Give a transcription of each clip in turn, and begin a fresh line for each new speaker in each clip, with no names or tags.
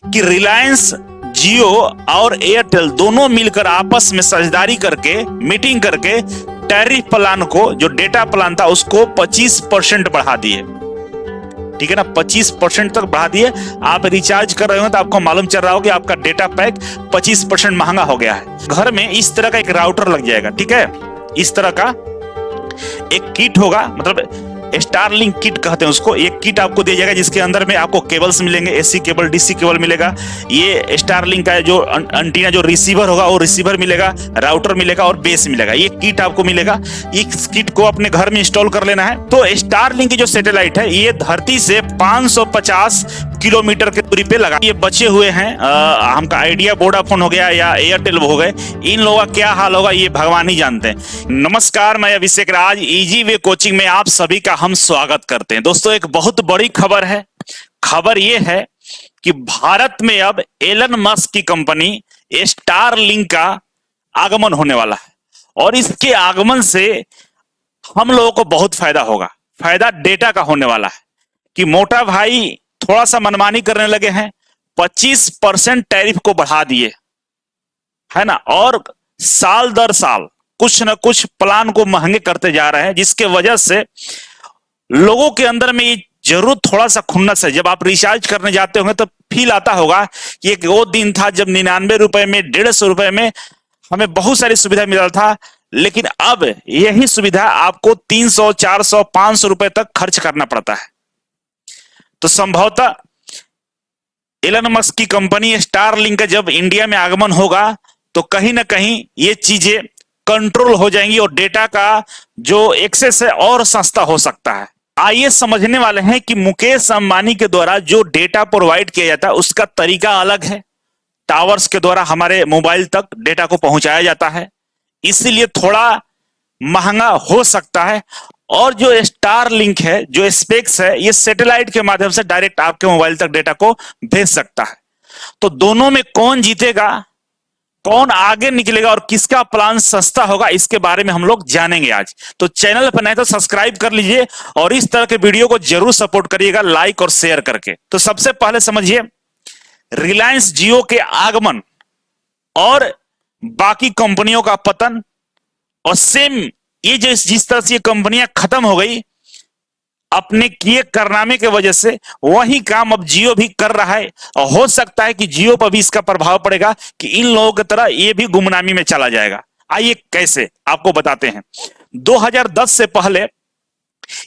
कि रिलायंस जियो और एयरटेल दोनों मिलकर आपस में साझेदारी करके मीटिंग करके टैरिफ प्लान को, जो डेटा प्लान था, उसको 25% बढ़ा दिए। ठीक है ना, 25% तक बढ़ा दिए। आप रिचार्ज कर रहे हो तो आपको मालूम चल रहा हो कि आपका डेटा पैक 25% महंगा हो गया है। घर में इस तरह का एक राउटर लग जाएगा। ठीक है, इस तरह का एक किट होगा, मतलब स्टारलिंक किट कहते हैं उसको। एक किट आपको दिया जाएगा जिसके अंदर में आपको केबल्स मिलेंगे, एसी केबल, डीसी केबल मिलेगा। ये स्टारलिंक का जो एंटीना, जो रिसीवर होगा वो रिसीवर मिलेगा, राउटर मिलेगा और बेस मिलेगा। ये किट आपको मिलेगा। इस किट को अपने घर में इंस्टॉल कर लेना है। तो स्टारलिंक की जो सैटेलाइट है ये धरती से 550 किलोमीटर की दूरी पे लगा। ये बचे हुए हैं हमका आइडिया, वोडाफोन हो गया या एयरटेल हो गए, इन लोगों का क्या हाल होगा ये भगवान ही जानते हैं। नमस्कार, मैं अभिषेक राज, इजी वे कोचिंग में आप सभी का हम स्वागत करते हैं। दोस्तों, एक बहुत बड़ी खबर है। खबर ये है कि भारत में अब एलन मस्क की कंपनी स्टारलिंक का आगमन होने वाला है और इसके आगमन से हम लोगों को बहुत फायदा होगा। फायदा डेटा का होने वाला है कि मोटा भाई थोड़ा सा मनमानी करने लगे हैं, 25% टैरिफ को बढ़ा दिए, है ना, और साल दर साल कुछ न कुछ प्लान को महंगे करते जा रहे हैं, जिसके वजह से लोगों के अंदर में ये जरूर थोड़ा सा खुन्नस है। जब आप रिचार्ज करने जाते होंगे तो फील आता होगा कि एक वो दिन था जब 99 रुपए में, 150 रुपए में हमें बहुत सारी सुविधा मिल रहा था, लेकिन अब यही सुविधा आपको 300, 400, 500 रुपए तक खर्च करना पड़ता है। तो संभवतः एलन मस्क की कंपनी स्टारलिंक का जब इंडिया में आगमन होगा तो कहीं ना कहीं ये चीजें कंट्रोल हो जाएंगी और डेटा का जो एक्सेस है और सस्ता हो सकता है। आइए समझने वाले हैं कि मुकेश अंबानी के द्वारा जो डेटा प्रोवाइड किया जाता है उसका तरीका अलग है। टावर्स के द्वारा हमारे मोबाइल तक डेटा को पहुंचाया जाता है, इसीलिए थोड़ा महंगा हो सकता है। और जो स्टारलिंक है, जो स्पेक्स है, ये सैटेलाइट के माध्यम से डायरेक्ट आपके मोबाइल तक डेटा को भेज सकता है। तो दोनों में कौन जीतेगा, कौन आगे निकलेगा और किसका प्लान सस्ता होगा, इसके बारे में हम लोग जानेंगे आज। तो चैनल पर नए तो सब्सक्राइब कर लीजिए और इस तरह के वीडियो को जरूर सपोर्ट करिएगा लाइक और शेयर करके। तो सबसे पहले समझिए रिलायंस जियो के आगमन और बाकी कंपनियों का पतन, और सेम ये जिस तरह से ये कंपनियां खत्म हो गई अपने किए कारनामे के वजह से, वही काम अब जियो भी कर रहा है। और हो सकता है कि जियो पर भी इसका प्रभाव पड़ेगा कि इन लोगों की तरह ये भी गुमनामी में चला जाएगा। आइए कैसे आपको बताते हैं। 2010 से पहले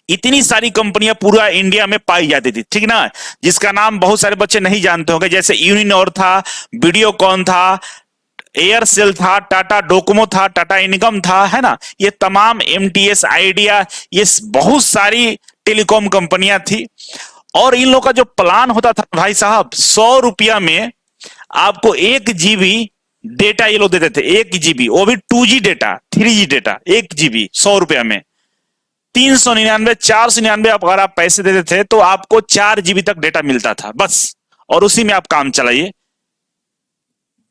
इतनी सारी कंपनियां पूरा इंडिया में पाई जाती थी, ठीक ना, जिसका नाम बहुत सारे बच्चे नहीं जानते होंगे, जैसे यूनिनॉर था, वीडियोकॉन था, एयरसेल था, टाटा डोकोमो था, टाटा इनकम था, है ना, ये तमाम एमटीएस, आइडिया, ये बहुत सारी टेलीकॉम कंपनियां थी। और इन लोगों का जो प्लान होता था भाई साहब, 100 रुपया में आपको 1 जीबी डेटा ये लोग देते थे। 1 जीबी, वो भी 2G data, 3G data, 1 GB 100 रुपया में। 399, 499 अगर आप पैसे देते थे तो आपको 4 जीबी तक डेटा मिलता था बस, और उसी में आप काम चलाइए।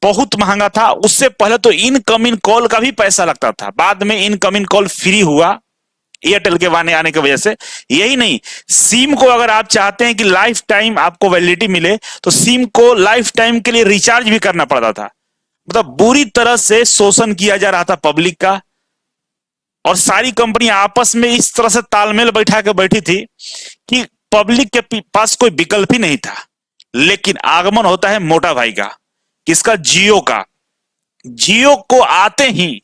बहुत महंगा था। उससे पहले तो इनकमिंग कॉल का भी पैसा लगता था, बाद में इनकमिंग कॉल फ्री हुआ एयरटेल के आने की वजह से। यही नहीं, सिम को अगर आप चाहते हैं कि लाइफ टाइम आपको वैलिडिटी मिले तो सिम को लाइफ टाइम के लिए रिचार्ज भी करना पड़ता था। मतलब बुरी तरह से शोषण किया जा रहा था पब्लिक का, और सारी कंपनी आपस में इस तरह से तालमेल बैठा के बैठी थी कि पब्लिक के पास कोई विकल्प ही नहीं था। लेकिन आगमन होता है मोटा भाई का, किसका, जियो का। जियो को आते ही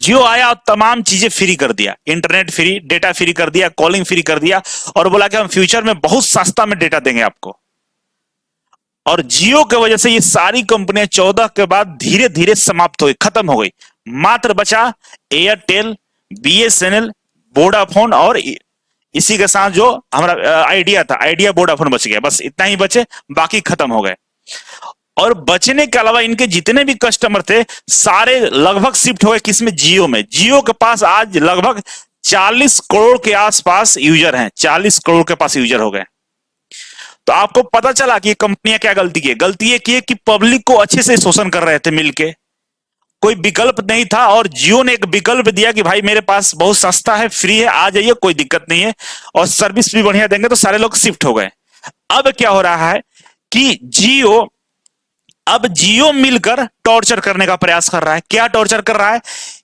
जियो आया और तमाम चीजें फ्री कर दिया, इंटरनेट फ्री, डेटा फ्री कर दिया, कॉलिंग फ्री कर दिया, और बोला कि हम फ्यूचर में बहुत सस्ता में डेटा देंगे आपको। और जियो की वजह से ये सारी कंपनियां 14 के बाद धीरे धीरे समाप्त हो गई, खत्म हो गई। मात्र बचा एयरटेल, बीएसएनएल, वोडाफोन और इसी के साथ जो हमारा आइडिया था, आइडिया वोडाफोन बच गया, बस इतना ही बचे, बाकी खत्म हो गए। और बचने के अलावा इनके जितने भी कस्टमर थे सारे लगभग शिफ्ट हो गए किसमें, जियो में। जियो के पास आज लगभग 40 करोड़ के आसपास यूजर हैं, 40 करोड़ के पास यूजर हो गए। तो आपको पता चला कि ये कंपनियां क्या गलती की, गलती ये की कि पब्लिक को अच्छे से शोषण कर रहे थे मिलके, कोई विकल्प नहीं था। और जियो ने एक विकल्प दिया कि भाई मेरे पास बहुत सस्ता है, फ्री है, आ जाइए, कोई दिक्कत नहीं है, और सर्विस भी बढ़िया देंगे, तो सारे लोग शिफ्ट हो गए। अब क्या हो रहा है कि जियो मिलकर टॉर्चर करने का प्रयास कर रहा है। क्या टॉर्चर कर रहा है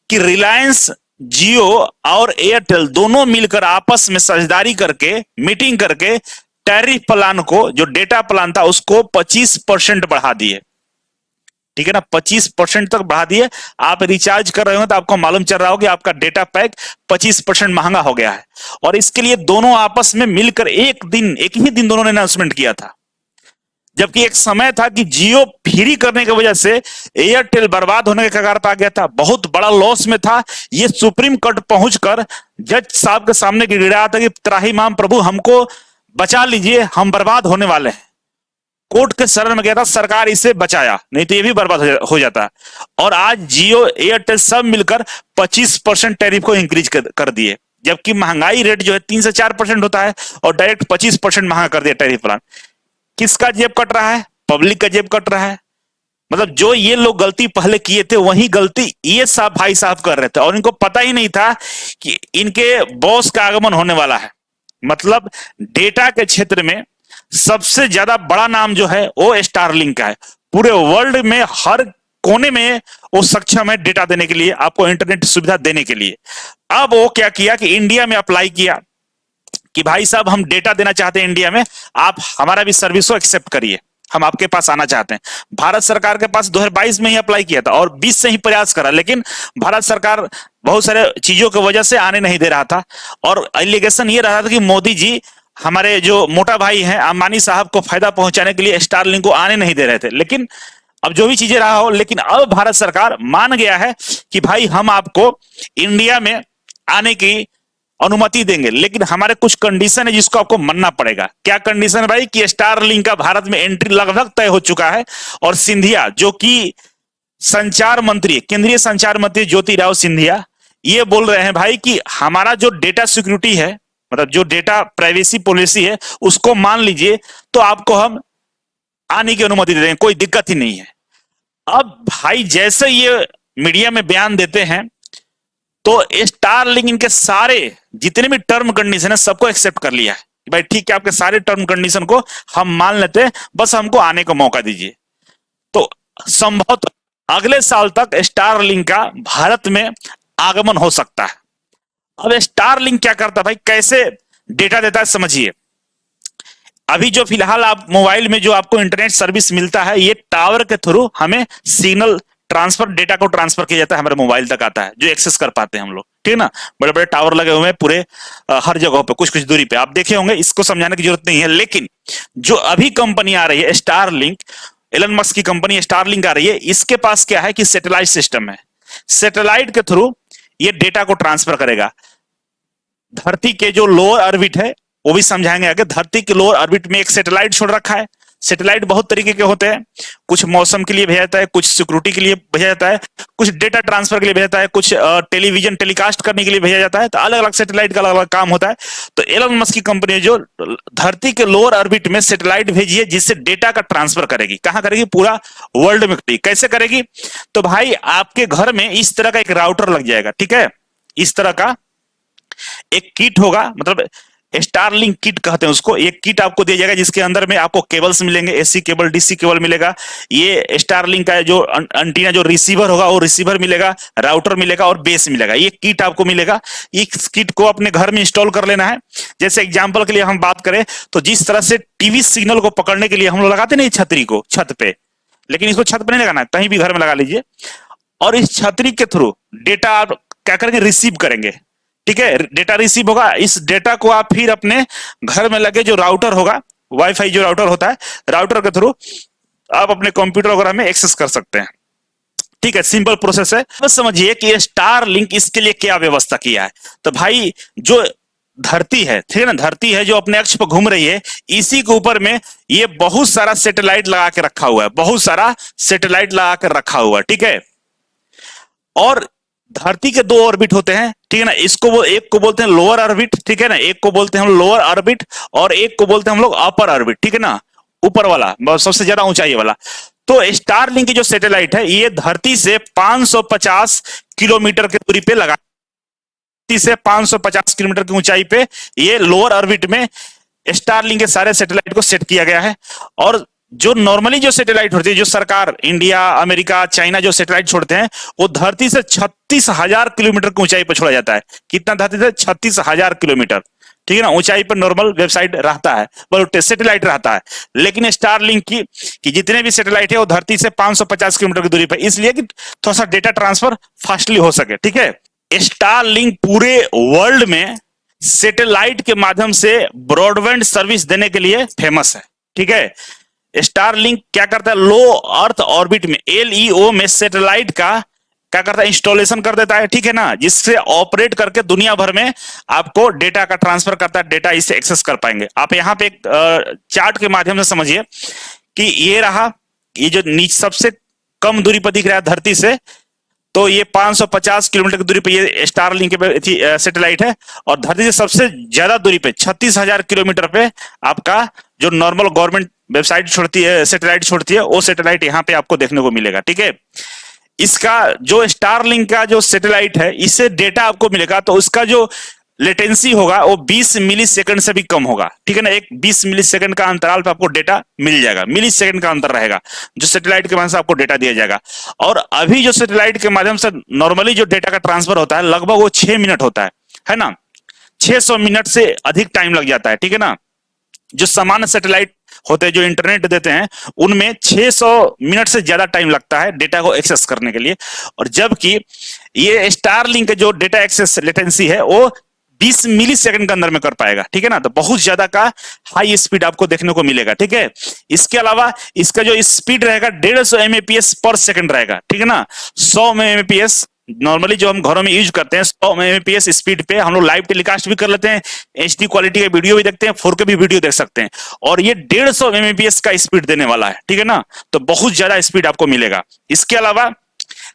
कि रिलायंस, जियो और एयरटेल दोनों मिलकर आपस में साझेदारी करके, मीटिंग करके टैरिफ प्लान को, जो डेटा प्लान था उसको 25% बढ़ा दिए। ठीक है ना, 25% तक बढ़ा दिए। आप रिचार्ज कर रहे हो तो आपको मालूम चल रहा हो कि आपका डेटा पैक 25% महंगा हो गया है। और इसके लिए दोनों आपस में मिलकर एक ही दिन दोनों ने अनाउंसमेंट किया था। जबकि एक समय था कि जियो फ्री करने की वजह से एयरटेल बर्बाद होने के कगार पर आ गया था, बहुत बड़ा लॉस में था। ये सुप्रीम कोर्ट पहुंचकर जज साहब के सामने गिड़गिड़ाया था कि त्राहिमाम प्रभु हमको बचा लीजिए, हम बर्बाद होने वाले हैं। कोर्ट के शरण में गया था, सरकार इसे बचाया, नहीं तो ये भी बर्बाद हो जाता। और आज जियो एयरटेल सब मिलकर 25% टैरिफ को इंक्रीज कर दिए, जबकि महंगाई रेट जो है 3 से 4% होता है और डायरेक्ट 25% महंगा कर दिया टैरिफ प्लान। किसका जेब कट रहा है? पब्लिक का जेब कट रहा है। मतलब जो ये लोग गलती पहले किए थे वही गलती ये साहब भाई साहब कर रहे थे, और इनको पता ही नहीं था कि इनके बॉस का आगमन होने वाला है। मतलब डेटा के क्षेत्र में सबसे ज्यादा बड़ा नाम जो है वो स्टारलिंक का है। पूरे वर्ल्ड में हर कोने में वो सक्षम है डेटा देने के लिए, आपको इंटरनेट सुविधा देने के लिए। अब वो क्या किया कि इंडिया में अप्लाई किया कि भाई साहब हम डेटा देना चाहते हैं इंडिया में, आप हमारा भी सर्विस को एक्सेप्ट करिए, हम आपके पास आना चाहते हैं। भारत सरकार के पास 2022 में ही अप्लाई किया था और 20 से ही प्रयास करा, लेकिन भारत सरकार बहुत सारे चीजों की वजह से आने नहीं दे रहा था। और एलिगेशन ये रहा था कि मोदी जी हमारे जो मोटा भाई हैं अंबानी साहब को फायदा पहुंचाने के लिए स्टारलिंक को आने नहीं दे रहे थे। लेकिन अब जो भी चीजें रहा हो, लेकिन अब भारत सरकार मान गया है कि भाई हम आपको इंडिया में आने की अनुमति देंगे, लेकिन हमारे कुछ कंडीशन है जिसको आपको मानना पड़ेगा। क्या कंडीशन है भाई? कि स्टारलिंक का भारत में एंट्री लगभग तय हो चुका है। और सिंधिया जो कि संचार मंत्री, केंद्रीय संचार मंत्री ज्योतिराव सिंधिया, ये बोल रहे हैं भाई कि हमारा जो डेटा सिक्योरिटी है, मतलब जो डेटा प्राइवेसी पॉलिसी है, उसको मान लीजिए तो आपको हम आने की अनुमति दे देंगे, कोई दिक्कत ही नहीं है। अब भाई जैसे ये मीडिया में बयान देते हैं तो स्टारलिंक इनके सारे जितने भी टर्म कंडीशन है सबको एक्सेप्ट कर लिया है। भाई ठीक है, आपके सारे टर्म कंडीशन को हम मान लेते हैं, बस हमको आने का मौका दीजिए। तो संभवतः अगले साल तक स्टारलिंक का भारत में आगमन हो सकता है। अब स्टारलिंक क्या करता है भाई, कैसे डेटा देता है समझिए। अभी जो फिलहाल आप मोबाइल में जो आपको इंटरनेट सर्विस मिलता है, ये टावर के थ्रू हमें सिग्नल ट्रांसफर, डेटा को ट्रांसफर किया जाता है, हमारे मोबाइल तक आता है, जो एक्सेस कर पाते हैं हम लोग। ठीक है ना, बड़े बड़े टावर लगे हुए हैं पूरे हर जगह पे, कुछ कुछ दूरी पे, आप देखे होंगे, इसको समझाने की जरूरत नहीं है। लेकिन जो अभी कंपनी आ रही है स्टारलिंक, एलन मस्क की कंपनी स्टारलिंक आ रही है, इसके पास क्या है कि सैटेलाइट सिस्टम है। सैटेलाइट के थ्रू ये डेटा को ट्रांसफर करेगा। धरती के जो लोअर ऑर्बिट है वो भी समझाएंगे आगे। धरती के लोअर ऑर्बिट में एक सैटेलाइट छोड़ रखा है। सैटेलाइट बहुत तरीके के होते हैं, कुछ मौसम के लिए भेजा जाता है, कुछ सिक्योरिटी के लिए भेजा जाता है, कुछ डेटा ट्रांसफर के लिए भेजा जाता है, कुछ टेलीविजन टेलीकास्ट करने के लिए भेजा जाता है। तो अलग अलग सैटेलाइट का अलग अलग काम होता है। तो एलन मस्क की कंपनी जो धरती के लोअर ऑर्बिट में सैटेलाइट भेजी है, जिससे डेटा का ट्रांसफर करेगी। कहां करेगी? पूरा वर्ल्ड में करेगी। कैसे करेगी? तो भाई आपके घर में इस तरह का एक राउटर लग जाएगा, ठीक है, इस तरह का एक किट होगा, मतलब स्टारलिंक किट कहते हैं उसको। एक किट आपको दिया जाएगा जिसके अंदर में आपको केबल्स मिलेंगे, एसी केबल, डीसी केबल मिलेगा। ये स्टारलिंक का जो एंटीना, जो रिसीवर होगा वो रिसीवर मिलेगा, राउटर मिलेगा और बेस मिलेगा। ये किट आपको मिलेगा। इस किट को अपने घर में इंस्टॉल कर लेना है। जैसे एग्जाम्पल के लिए हम बात करें तो जिस तरह से टीवी सिग्नल को पकड़ने के लिए हम लोग लगाते नहीं छतरी को छत पे, लेकिन इसको छत पे नहीं लगाना है, कहीं भी घर में लगा लीजिए। और इस छतरी के थ्रू डेटा आप क्या करेंगे? रिसीव करेंगे। ठीक है, डेटा रिसीव होगा। इस डेटा को आप फिर अपने घर में लगे जो राउटर होगा, वाईफाई जो राउटर होता है, राउटर के थ्रू आप अपने कंप्यूटर वगैरह में एक्सेस कर सकते हैं। ठीक है, सिंपल प्रोसेस है। बस समझिए कि स्टारलिंक इसके लिए क्या व्यवस्था किया है। तो भाई जो धरती है, ठीक है ना, धरती है जो अपने अक्ष पर घूम रही है, इसी के ऊपर में ये बहुत सारा सैटेलाइट लगा के रखा हुआ है, बहुत सारा सैटेलाइट लगा कर रखा हुआ है। ठीक है, और धरती के दो ऑर्बिट होते हैं, ठीक है ना, इसको वो एक को बोलते हैं लोअर ऑर्बिट, ठीक है ना, एक को बोलते हैं हम लोअर ऑर्बिट, और एक को बोलते हैं हम लोग अपर ऑर्बिट, ठीक है ना, ऊपर वाला, सबसे ज्यादा ऊंचाई वाला। तो स्टारलिंक की जो सैटेलाइट है ये धरती से 550 किलोमीटर की दूरी पे लगा, धरती से 550 किलोमीटर की ऊंचाई पे ये लोअर ऑर्बिट में स्टारलिंक के सारे सैटेलाइट को सेट किया गया है। और जो नॉर्मली जो सैटेलाइट होती है, जो सरकार इंडिया, अमेरिका, चाइना जो सैटेलाइट छोड़ते हैं, वो धरती से 36,000 किलोमीटर की ऊंचाई पर छोड़ा जाता है। कितना धरती से? 36,000 किलोमीटर, ठीक है ना, ऊंचाई पर नॉर्मल वेबसाइट रहता है, बल्कि सैटेलाइट रहता है। लेकिन स्टारलिंक की जितने भी सैटेलाइट है वो धरती से 550 किलोमीटर की दूरी पर, इसलिए कि थोड़ा सा डेटा ट्रांसफर फास्टली हो सके, ठीक है। स्टारलिंक पूरे वर्ल्ड में सैटेलाइट के माध्यम से ब्रॉडबैंड सर्विस देने के लिए फेमस है, ठीक है। स्टारलिंक क्या करता है? लो अर्थ ऑर्बिट में, LEO में सैटेलाइट का क्या करता है? इंस्टॉलेशन कर देता है, ठीक है ना, जिससे ऑपरेट करके दुनिया भर में आपको डेटा का ट्रांसफर करता है, डेटा इससे एक्सेस कर पाएंगे। आप यहाँ पे एक चार्ट के माध्यम से समझिए कि ये रहा, ये जो नीचे सबसे कम दूरी पर दिख रहा है धरती से, तो ये 550 किलोमीटर की दूरी पे ये स्टारलिंक के सैटेलाइट है। और धरती से सबसे ज्यादा दूरी पे 36,000 किलोमीटर पे आपका जो नॉर्मल गवर्नमेंट वेबसाइट छोड़ती है, सैटेलाइट छोड़ती है, वो सैटेलाइट यहाँ पे आपको देखने को मिलेगा, ठीक है। इसका जो स्टारलिंक का जो सैटेलाइट है, इससे डेटा आपको मिलेगा तो उसका जो लेटेंसी होगा वो 20 मिली सेकंड से भी कम होगा, ठीक है ना। एक 20 मिली सेकंड का अंतराल पे आपको डेटा मिल जाएगा, मिली सेकंड का अंतर रहेगा जो सैटेलाइट के माध्यम से आपको डेटा दिया जाएगा। और अभी जो सैटेलाइट के माध्यम से नॉर्मली जो डेटा का ट्रांसफर होता है लगभग वो 6 मिनट होता है ना। 600 मिनट से अधिक टाइम लग जाता है, ठीक है ना। जो सामान्य सैटेलाइट होते हैं जो इंटरनेट देते हैं उनमें 600 मिनट से ज्यादा टाइम लगता है डेटा को एक्सेस करने के लिए, और जबकि ये स्टारलिंक जो डेटा एक्सेस लेटेंसी है वो 20 मिली सेकंड के अंदर में कर पाएगा, ठीक है ना। तो बहुत ज्यादा का हाई स्पीड आपको देखने को मिलेगा, ठीक है। इसके अलावा इसका जो स्पीड रहेगा 150 एमएपीएस पर सेकंड रहेगा, ठीक है ना। 100 एमएपीएस नॉर्मली जो हम घरों में यूज करते हैं, 100 एमएपीएस स्पीड पे हम लोग लाइव टेलीकास्ट भी कर लेते हैं, HD क्वालिटी का वीडियो भी देखते हैं, 4K भी वीडियो देख सकते हैं। और ये 150 एमएपीएस का स्पीड देने वाला है, ठीक है ना। तो बहुत ज्यादा स्पीड आपको मिलेगा। इसके अलावा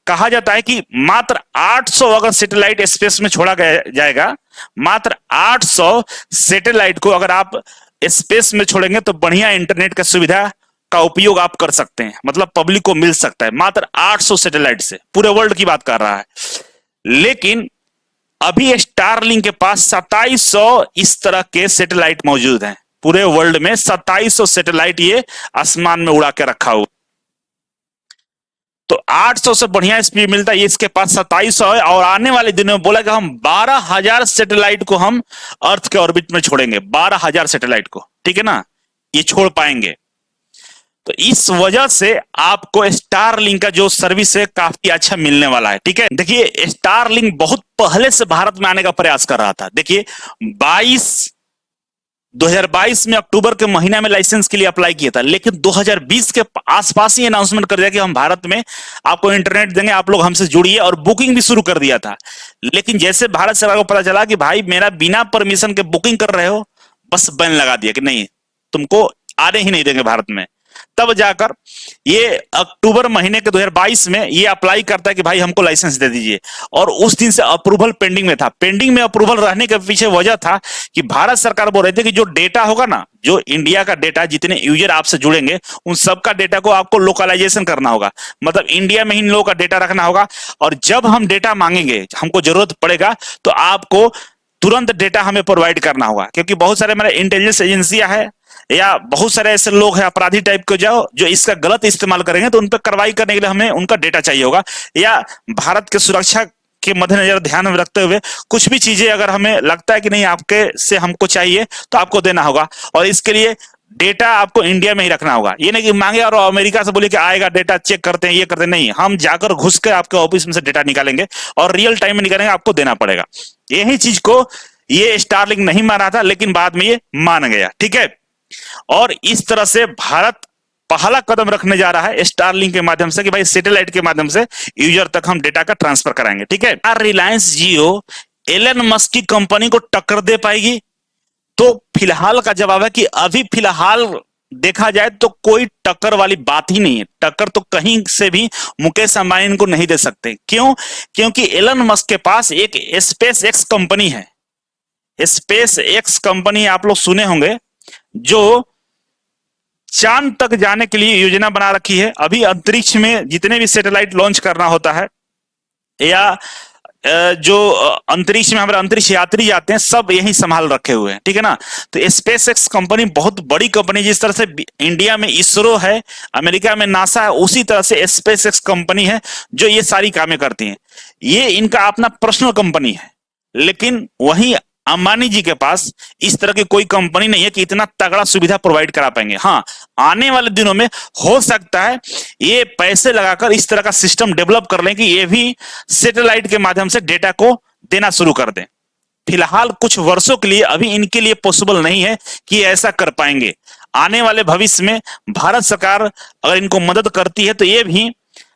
कहा जाता है कि मात्र 800 अगर सैटेलाइट स्पेस में छोड़ा जाएगा, मात्र 800 सैटेलाइट को अगर आप स्पेस में छोड़ेंगे तो बढ़िया इंटरनेट का सुविधा का उपयोग आप कर सकते हैं, मतलब पब्लिक को मिल सकता है मात्र 800 सैटेलाइट से। पूरे वर्ल्ड की बात कर रहा है। लेकिन अभी स्टारलिंक के पास 2700 इस तरह के सैटेलाइट मौजूद हैं। पूरे वर्ल्ड में 2700 सैटेलाइट ये आसमान में उड़ा के रखा हुआ। तो 800 से बढ़िया स्पीड मिलता है, ये इसके पास 2700 है। और आने वाले दिनों में बोला कि हम 12,000 सैटेलाइट को हम अर्थ के ऑर्बिट में छोड़ेंगे, 12,000 सैटेलाइट को, ठीक है ना, ये छोड़ पाएंगे। तो इस वजह से आपको स्टारलिंक का जो सर्विस है काफी अच्छा मिलने वाला है, ठीक है। देखिए स्टारलिंक बहुत पहले से भारत में आने का प्रयास कर रहा था। देखिए 2022 में अक्टूबर के महीना में लाइसेंस के लिए अप्लाई किया था, लेकिन 2020 के आसपास ही अनाउंसमेंट कर दिया कि हम भारत में आपको इंटरनेट देंगे, आप लोग हमसे जुड़िए, और बुकिंग भी शुरू कर दिया था। लेकिन जैसे भारत सरकार को पता चला कि भाई मेरा बिना परमिशन के बुकिंग कर रहे हो, बस बैन लगा दिया कि नहीं, तुमको आने ही नहीं देंगे भारत में। तब जाकर ये अक्टूबर महीने के 2022 में ये अप्लाई करता है कि भाई हमको लाइसेंस दे दीजिए, और उस दिन से अप्रूवल पेंडिंग में था। पेंडिंग में अप्रूवल रहने के पीछे वजह था कि भारत सरकार बोल रही थी कि जो डेटा होगा ना, जो इंडिया का डेटा, जितने यूजर आपसे जुड़ेंगे उन सबका डेटा को आपको लोकलाइजेशन करना होगा, मतलब इंडिया में ही इन लोगों का डेटा रखना होगा। और जब हम डेटा मांगेंगे, हमको जरूरत पड़ेगा, तो आपको तुरंत डेटा हमें प्रोवाइड करना होगा। क्योंकि बहुत सारे हमारे इंटेलिजेंस एजेंसियां हैं या बहुत सारे ऐसे लोग हैं अपराधी टाइप के जो इसका गलत इस्तेमाल करेंगे, तो उन पर कार्रवाई करने के लिए हमें उनका डेटा चाहिए होगा। या भारत के सुरक्षा के मद्देनजर ध्यान में रखते हुए कुछ भी चीजें अगर हमें लगता है कि नहीं आपके से हमको चाहिए, तो आपको देना होगा। और इसके लिए डेटा आपको इंडिया में ही रखना होगा। ये नहीं कि मांगे और अमेरिका से बोले कि आएगा डेटा, चेक करते हैं, ये करते हैं, नहीं, हम जाकर घुस के आपके ऑफिस में से डेटा निकालेंगे और रियल टाइम में निकालेंगे, आपको देना पड़ेगा। यही चीज को ये स्टारलिंक नहीं माना था, लेकिन बाद में ये मान गया, ठीक है। और इस तरह से भारत पहला कदम रखने जा रहा है स्टारलिंक के माध्यम से कि भाई सैटेलाइट के माध्यम से यूजर तक हम डेटा का ट्रांसफर कराएंगे, ठीक है। रिलायंस जियो एलन मस्क की कंपनी को टक्कर दे पाएगी? तो फिलहाल का जवाब है कि अभी फिलहाल देखा जाए तो कोई टक्कर वाली बात ही नहीं है। टक्कर तो कहीं से भी मुकेश अंबानी को नहीं दे सकते। क्यों? क्योंकि एलन मस्क के पास एक स्पेस एक्स कंपनी है। स्पेस एक्स कंपनी आप लोग सुने होंगे, जो चांद तक जाने के लिए योजना बना रखी है। अभी अंतरिक्ष में जितने भी सैटेलाइट लॉन्च करना होता है या जो अंतरिक्ष में हमारे अंतरिक्ष यात्री जाते हैं सब यही संभाल रखे हुए हैं, ठीक है ना। तो स्पेस एक्स कंपनी बहुत बड़ी कंपनी, जिस तरह से इंडिया में इसरो है, अमेरिका में नासा है, उसी तरह से स्पेस एक्स कंपनी है जो ये सारी कामें करती हैं। ये इनका अपना पर्सनल कंपनी है, लेकिन वहीं अंबानी जी के पास इस तरह की कोई कंपनी नहीं है कि इतना तगड़ा सुविधा प्रोवाइड करा पाएंगे। हाँ, आने वाले दिनों में हो सकता है ये पैसे लगाकर इस तरह का सिस्टम डेवलप कर लें कि ये भी सैटेलाइट के माध्यम से डेटा को देना शुरू कर दें। फिलहाल कुछ वर्षों के लिए अभी इनके लिए पॉसिबल नहीं है कि ऐसा कर पाएंगे। आने वाले भविष्य में भारत सरकार अगर इनको मदद करती है तो ये भी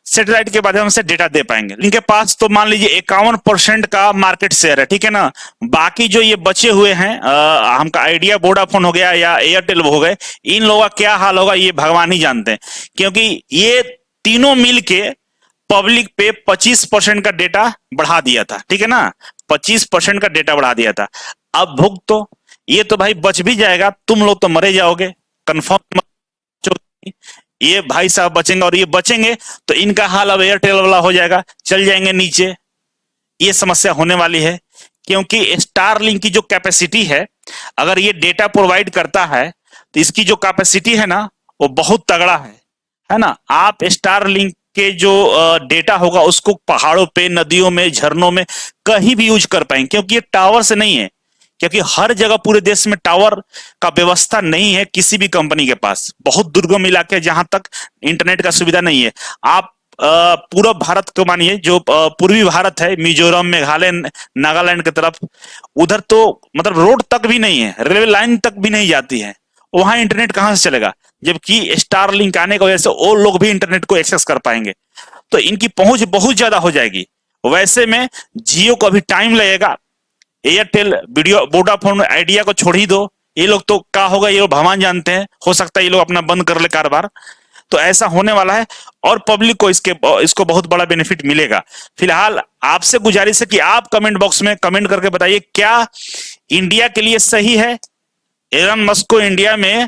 सैटेलाइट के माध्यम से डेटा दे पाएंगे। इनके पास तो मान लीजिए 51% का मार्केट शेयर है, ठीक है ना। बाकी जो ये बचे हुए हैं हमका आइडिया वोडाफोन हो गया या एयरटेल हो गए, इन लोगों का क्या हाल होगा ये भगवान ही जानते हैं, क्योंकि ये तीनों मिल के पब्लिक पे 25% का डेटा बढ़ा दिया था, ठीक है ना। 25% का डेटा बढ़ा दिया था। अब भुगतो तो ये तो भाई बच भी जाएगा, तुम लोग तो मरे जाओगे कंफर्म। ये भाई साहब बचेंगे, और ये बचेंगे तो इनका हाल अब एयरटेल वाला हो जाएगा, चल जाएंगे नीचे। ये समस्या होने वाली है, क्योंकि स्टारलिंक की जो कैपेसिटी है, अगर ये डेटा प्रोवाइड करता है तो इसकी जो कैपेसिटी है ना वो बहुत तगड़ा है ना। आप स्टारलिंक के जो डेटा होगा उसको पहाड़ों पे, नदियों में, झरनों में कहीं भी यूज कर पाएंगे, क्योंकि ये टावर से नहीं है, क्योंकि हर जगह पूरे देश में टावर का व्यवस्था नहीं है किसी भी कंपनी के पास। बहुत दुर्गम इलाके जहां तक इंटरनेट का सुविधा नहीं है। आप पूरा भारत को मानिए, जो पूर्वी भारत है, मिजोरम, मेघालय, नागालैंड की तरफ, उधर तो मतलब रोड तक भी नहीं है, रेलवे लाइन तक भी नहीं जाती है, वहां इंटरनेट कहां से चलेगा। जबकि स्टारलिंक आने की वजह से वो लोग भी इंटरनेट को एक्सेस कर पाएंगे, तो इनकी पहुंच बहुत ज्यादा हो जाएगी। वैसे में जियो को अभी टाइम लगेगा, एयरटेल, वीडियो, वोडाफोन, आइडिया को छोड़ ही दो, ये लोग तो क्या होगा ये लोग भगवान जानते हैं। हो सकता है ये लोग अपना बंद कर ले कारोबार, तो ऐसा होने वाला है, और पब्लिक को इसको बहुत बड़ा बेनिफिट मिलेगा। फिलहाल आपसे गुजारिश है कि आप कमेंट बॉक्स में कमेंट करके बताइए क्या इंडिया के लिए सही है एलन मस्क को इंडिया में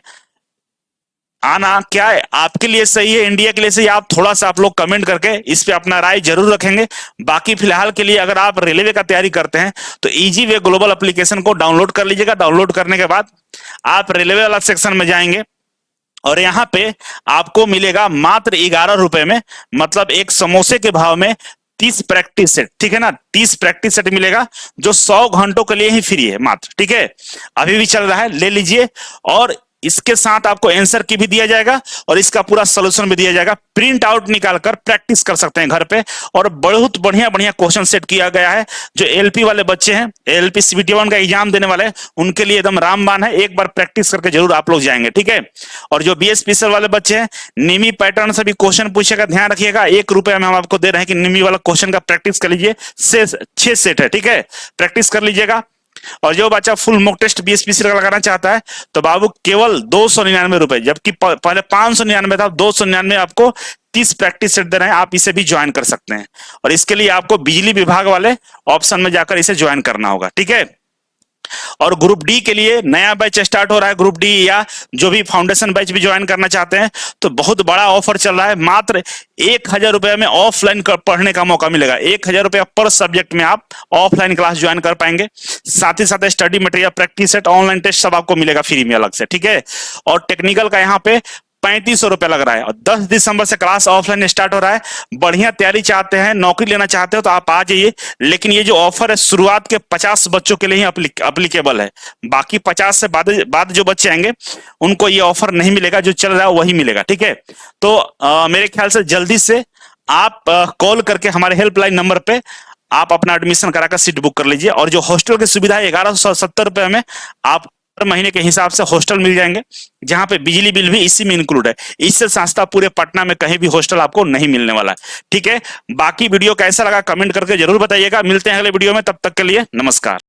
आना, क्या आपके लिए सही है, इंडिया के लिए सही है। आप थोड़ा सा आप लोग कमेंट करके इस पे अपना राय जरूर रखेंगे। बाकी फिलहाल के लिए अगर आप रेलवे का तैयारी करते हैं तो इजी वे ग्लोबल एप्लीकेशन को डाउनलोड कर लीजिएगा। डाउनलोड करने के बाद आप रेलवे वाला सेक्शन में जाएंगे और यहाँ पे आपको मिलेगा मात्र 11 रुपए में, मतलब एक समोसे के भाव में 30 प्रैक्टिस सेट, ठीक है ना। 30 प्रैक्टिस सेट मिलेगा जो 100 घंटों के लिए ही फ्री है मात्र, ठीक है। अभी भी चल रहा है, ले लीजिए। और इसके साथ आपको आंसर की भी दिया जाएगा और इसका पूरा सोल्यूशन भी दिया जाएगा। प्रिंट आउट निकालकर प्रैक्टिस कर सकते हैं घर पे, और बहुत बढ़िया बढ़िया क्वेश्चन सेट किया गया है। जो एलपी वाले बच्चे हैं, एलपी सीबीटी 1 का एग्जाम देने वाले हैं, उनके लिए एकदम रामबाण है। एक बार प्रैक्टिस करके जरूर आप लोग जाएंगे, ठीक है। और जो बीएसपीसीएल वाले बच्चे हैं, निमी पैटर्न से भी क्वेश्चन पूछेगा, ध्यान रखिएगा। 1 रुपया में हम आपको दे रहे हैं कि निमी वाला क्वेश्चन का प्रैक्टिस कर लीजिए। 6 सेट है, ठीक है, प्रैक्टिस कर लीजिएगा। और जो बच्चा फुल मॉक टेस्ट बीएसपीसीएल का लगाना चाहता है तो बाबू केवल 299 रुपए, जबकि पहले 599 था, 299 आपको 30 प्रैक्टिस सेट दे रहे हैं। आप इसे भी ज्वाइन कर सकते हैं, और इसके लिए आपको बिजली विभाग वाले ऑप्शन में जाकर इसे ज्वाइन करना होगा, ठीक है। और ग्रुप डी के लिए नया बैच स्टार्ट हो रहा है, ग्रुप डी या जो भी फाउंडेशन बैच भी ज्वाइन करना चाहते हैं तो बहुत बड़ा ऑफर चल रहा है। मात्र 1000 रुपए में ऑफलाइन पढ़ने का मौका मिलेगा। 1000 रुपया पर सब्जेक्ट में आप ऑफलाइन क्लास ज्वाइन कर पाएंगे। साथ ही साथ study material, practice set, online test सब आपको मिलेगा फ्री में अलग से, ठीक है। और टेक्निकल का यहाँ पे 3500 रुपया लग रहा है, और 10 दिसंबर से क्लास ऑफलाइन स्टार्ट हो रहा है। बढ़िया तैयारी चाहते हैं, नौकरी लेना चाहते हो तो आप आ जाइए। लेकिन ये जो ऑफर है शुरुआत के 50 बच्चों के लिए ही अप्लीकेबल है। बाकी 50 से बाद जो बच्चे आएंगे उनको ये ऑफर नहीं मिलेगा, जो चल रहा है वही मिलेगा, ठीक है। तो मेरे ख्याल से जल्दी से आप कॉल करके हमारे हेल्पलाइन नंबर पे आप अपना एडमिशन कराकर सीट बुक कर लीजिए। और जो हॉस्टल की सुविधा है 1170 रुपए में आप महीने के हिसाब से हॉस्टल मिल जाएंगे, जहां पे बिजली बिल भी इसी में इंक्लूड है। इससे सस्ता पूरे पटना में कहीं भी हॉस्टल आपको नहीं मिलने वाला है, ठीक है। बाकी वीडियो कैसा लगा कमेंट करके जरूर बताइएगा। मिलते हैं अगले वीडियो में, तब तक के लिए नमस्कार।